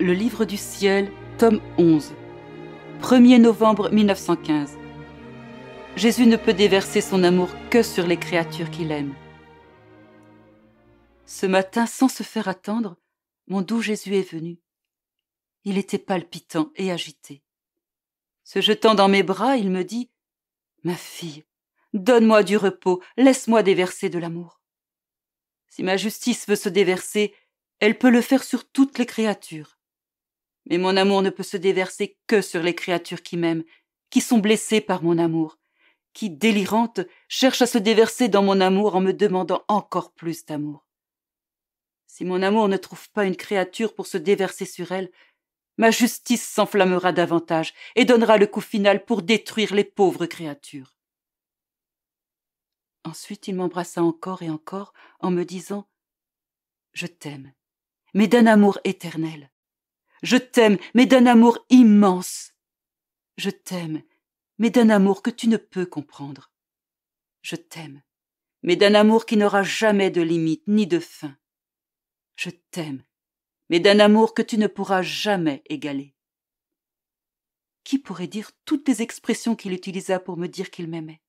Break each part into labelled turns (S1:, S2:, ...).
S1: Le livre du ciel, tome 11, 1er novembre 1915. Jésus ne peut déverser son amour que sur les créatures qu'il aime. Ce matin, sans se faire attendre, mon doux Jésus est venu. Il était palpitant et agité. Se jetant dans mes bras, il me dit « Ma fille, donne-moi du repos, laisse-moi déverser de l'amour. Si ma justice veut se déverser, elle peut le faire sur toutes les créatures. Mais mon amour ne peut se déverser que sur les créatures qui m'aiment, qui sont blessées par mon amour, qui, délirantes, cherchent à se déverser dans mon amour en me demandant encore plus d'amour. Si mon amour ne trouve pas une créature pour se déverser sur elle, ma justice s'enflammera davantage et donnera le coup final pour détruire les pauvres créatures. » Ensuite, il m'embrassa encore et encore en me disant « Je t'aime, mais d'un amour éternel. Je t'aime, mais d'un amour immense. Je t'aime, mais d'un amour que tu ne peux comprendre. Je t'aime, mais d'un amour qui n'aura jamais de limite ni de fin. Je t'aime, mais d'un amour que tu ne pourras jamais égaler. » Qui pourrait dire toutes les expressions qu'il utilisa pour me dire qu'il m'aimait?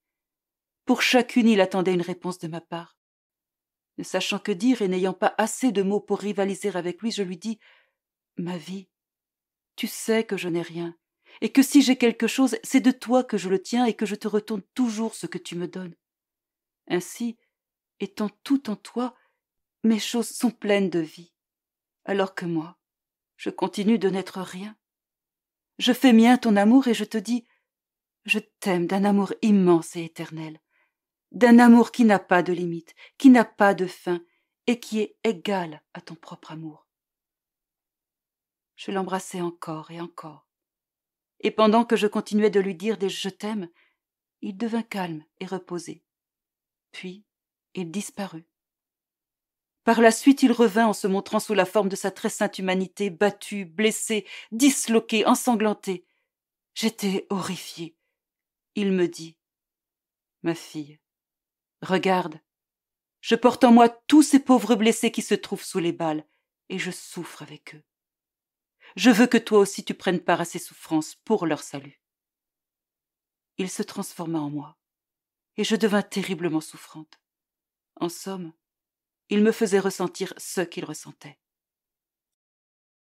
S1: Pour chacune, il attendait une réponse de ma part. Ne sachant que dire et n'ayant pas assez de mots pour rivaliser avec lui, je lui dis « Ma vie, tu sais que je n'ai rien, et que si j'ai quelque chose, c'est de toi que je le tiens et que je te retourne toujours ce que tu me donnes. Ainsi, étant tout en toi, mes choses sont pleines de vie, alors que moi, je continue de n'être rien. Je fais mien ton amour et je te dis « Je t'aime d'un amour immense et éternel, d'un amour qui n'a pas de limite, qui n'a pas de fin et qui est égal à ton propre amour. » Je l'embrassai encore et encore. Et pendant que je continuais de lui dire des « je t'aime », il devint calme et reposé. Puis, il disparut. Par la suite, il revint en se montrant sous la forme de sa très sainte humanité, battue, blessée, disloquée, ensanglantée. J'étais horrifiée. Il me dit « Ma fille, regarde, je porte en moi tous ces pauvres blessés qui se trouvent sous les balles, et je souffre avec eux. Je veux que toi aussi tu prennes part à ces souffrances pour leur salut. » Il se transforma en moi, et je devins terriblement souffrante. En somme, il me faisait ressentir ce qu'il ressentait.